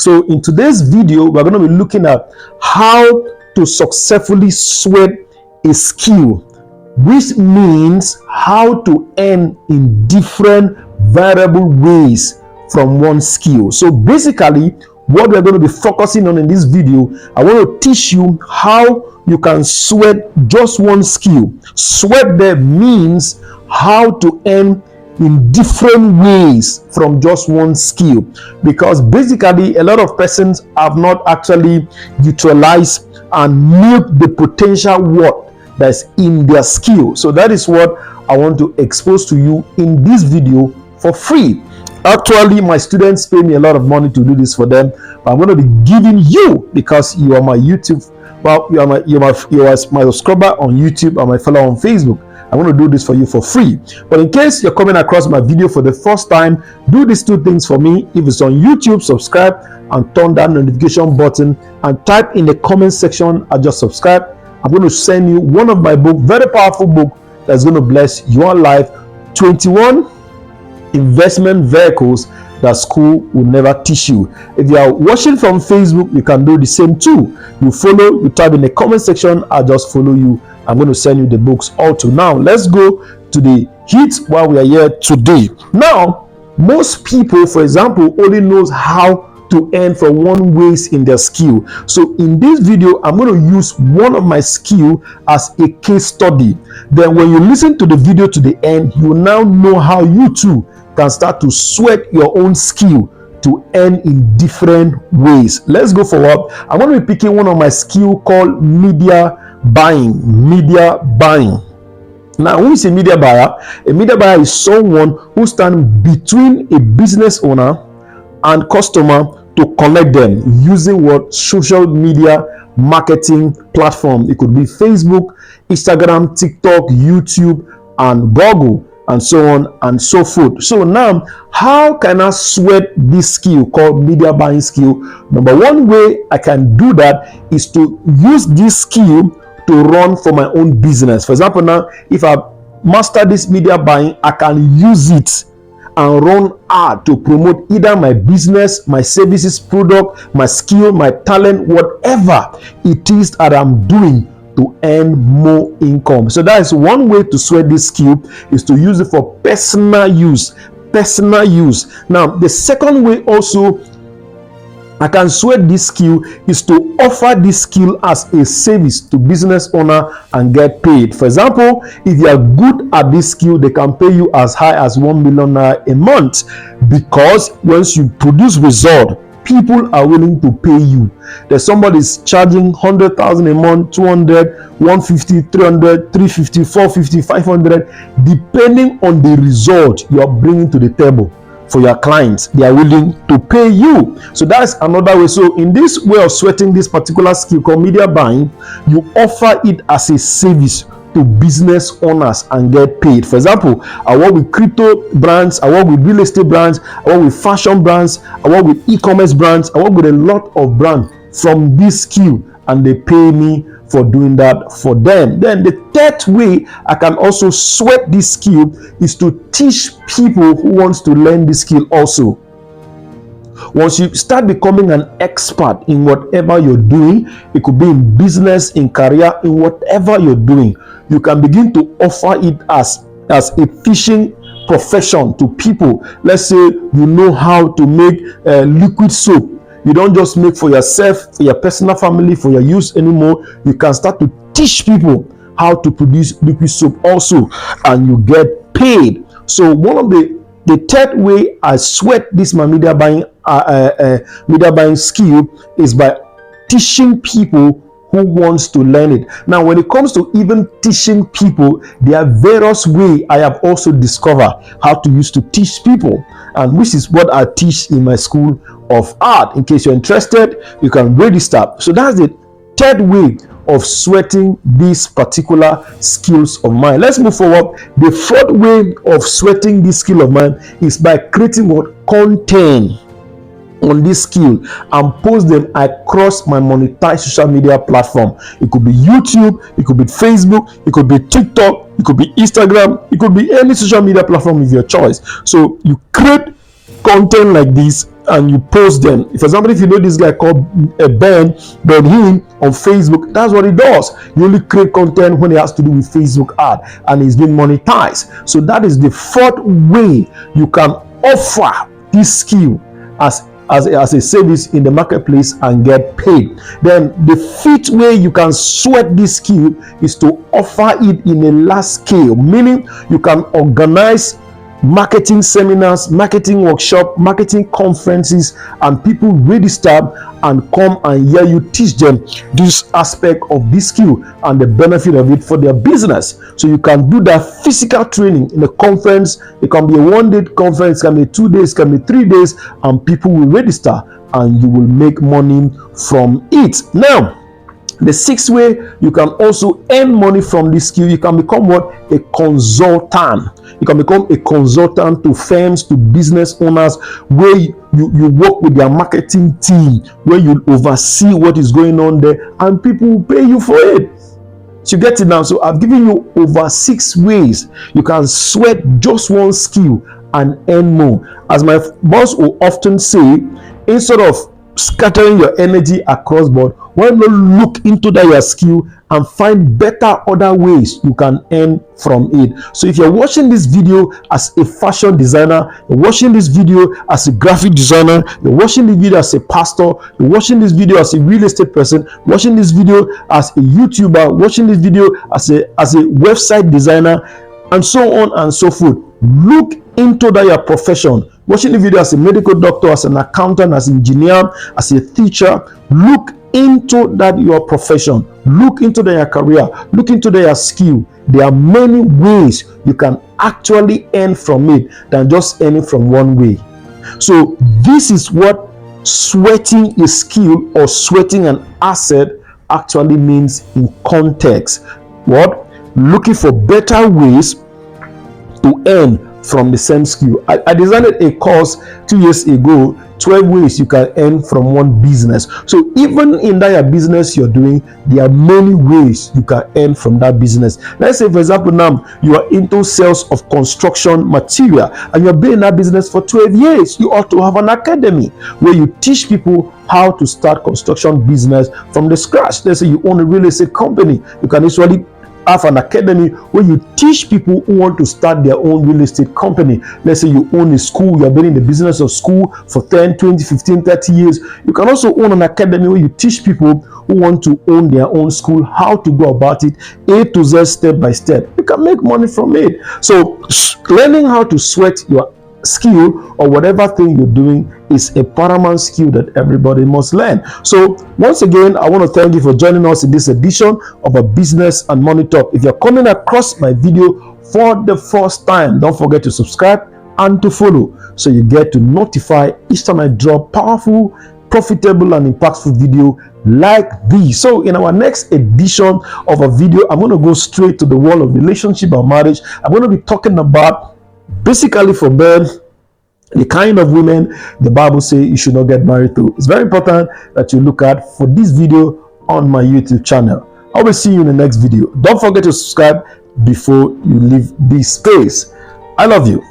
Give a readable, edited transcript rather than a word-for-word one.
So in today's video, we're going to be looking at how to successfully sweat a skill, which means how to earn in different variable ways from one skill. So basically, what we're going to be focusing on in this video, I want to teach you how you can sweat just one skill. Sweat there means how to earn in different ways from just one skill, because basically a lot of persons have not actually utilized and milked the potential work that's in their skill. So that is what I want to expose to you in this video for free. Actually, my students pay me a lot of money to do this for them, but I'm going to be giving you, because you are my YouTube, well, you are my subscriber on YouTube and my follower on Facebook. I'm going to do this for you for free. But in case you're coming across my video for the first time, do these two things for me. If it's on YouTube, subscribe and turn that notification button and type in the comment section, I just subscribe. I'm going to send you one of my book, very powerful book that's going to bless your life. 21 investment vehicles that school will never teach you. If you are watching from Facebook, you can do the same too. You follow, you type in the comment section, I'll just follow you. I'm going to send you the books also. Now let's go to the heat while we are here today. Now, most people, for example, only knows how to earn from one ways in their skill. So in this video, I'm going to use one of my skill as a case study. Then when you listen to the video to the end, you now know how you too can start to sweat your own skill to earn in different ways. Let's go forward. I'm going to be picking one of my skill called media buying. Now, who is a media buyer? A media buyer is someone who stands between a business owner and customer to connect them using what social media marketing platform. It could be Facebook, Instagram, TikTok, YouTube, and Google, and so on and so forth. So now, how can I sweat this skill called media buying skill? Number one way I can do that is to use this skill to run for my own business. For example, now if I master this media buying, I can use it and run ad to promote either my business, my services, product, my skill, my talent, whatever it is that I'm doing to earn more income. So that is one way to sweat this skill, is to use it for personal use. Now, the second way also I can sweat this skill is to offer this skill as a service to business owner and get paid. For example, if you are good at this skill, they can pay you as high as 1 million naira a month, because once you produce result, people are willing to pay you. There's somebody's charging 100,000 a month, 200, 150, 300, 350, 450, 500, depending on the result you are bringing to the table. For your clients, they are willing to pay you. So that's another way. So in this way of sweating this particular skill called media buying, you offer it as a service to business owners and get paid. For example, I work with crypto brands, I work with real estate brands, I work with fashion brands, I work with e-commerce brands, I work with a lot of brands from this skill, and they pay me for doing that for them. Then the third way I can also sweat this skill is to teach people who wants to learn this skill also. Once you start becoming an expert in whatever you're doing, it could be in business, in career, in whatever you're doing, you can begin to offer it as a teaching profession to people. Let's say you know how to make liquid soap. You don't just make for yourself, for your personal family, for your use anymore. You can start to teach people how to produce liquid soap also, and you get paid. So one of the third way I sweat this my media buying skill is by teaching people who wants to learn it. Now, when it comes to even teaching people, there are various ways I have also discovered how to use to teach people, and which is what I teach in my school of art. In case you're interested, you can register. So that's the third way of sweating these particular skills of mine. Let's move forward. The fourth way of sweating this skill of mine is by creating what content on this skill and post them across my monetized social media platform. It could be YouTube, it could be Facebook, it could be TikTok, it could be Instagram, it could be any social media platform of your choice. So you create content like this and you post them. For example, if you know this guy called Ben Hinn on Facebook, that's what he does. He only create content when it has to do with Facebook ad, and he's been monetized. So that is the fourth way you can offer this skill as a service in the marketplace and get paid. Then the fifth way you can sweat this skill is to offer it in a large scale, meaning you can organize marketing seminars, marketing workshop, marketing conferences, and people register and come and hear you teach them this aspect of this skill and the benefit of it for their business. So you can do that physical training in a conference. It can be a 1-day conference, it can be 2 days, it can be 3 days, and people will register and you will make money from it. Now, the sixth way you can also earn money from this skill, you can become what? A consultant. You can become a consultant to firms, to business owners, where you work with their marketing team, where you oversee what is going on there, and people will pay you for it. So you get it now. So I've given you over 6 ways you can sweat just one skill and earn more. As my boss will often say, instead of scattering your energy across board, why not look into that your skill and find better other ways you can earn from it? So if you're watching this video as a fashion designer, you're watching this video as a graphic designer, you're watching this video as a pastor, you're watching this video as a real estate person, watching this video as a YouTuber, watching this video as a website designer, and so on and so forth, look into that your profession. Watching the video as a medical doctor, as an accountant, as an engineer, as a teacher, look into that your profession, look into their career, look into their skill. There are many ways you can actually earn from it than just earning from one way. So this is what sweating a skill or sweating an asset actually means in context. What? Looking for better ways to earn from the same skill. I designed a course 2 years ago, 12 ways you can earn from one business. So even in that business you're doing, there are many ways you can earn from that business. Let's say, for example, now you are into sales of construction material and you're been in that business for 12 years. You ought to have an academy where you teach people how to start construction business from the scratch. Let's say you own a real estate company. You can usually have an academy where you teach people who want to start their own real estate company. Let's say you own a school, you have been in the business of school for 10, 20, 15, 30 years. You can also own an academy where you teach people who want to own their own school how to go about it, A to Z, step by step. You can make money from it. So learning how to sweat your skill or whatever thing you're doing is a paramount skill that everybody must learn. So once again, I want to thank you for joining us in this edition of a Business and Money Talk. If you're coming across my video for the first time, don't forget to subscribe and to follow so you get to notify each time I drop powerful, profitable and impactful video like this. So in our next edition of a video, I'm going to go straight to the world of relationship and marriage. I'm going to be talking about, basically, for men, the kind of women the Bible says you should not get married to. It's very important that you look at for this video on my YouTube channel. I will see you in the next video. Don't forget to subscribe before you leave this space. I love you.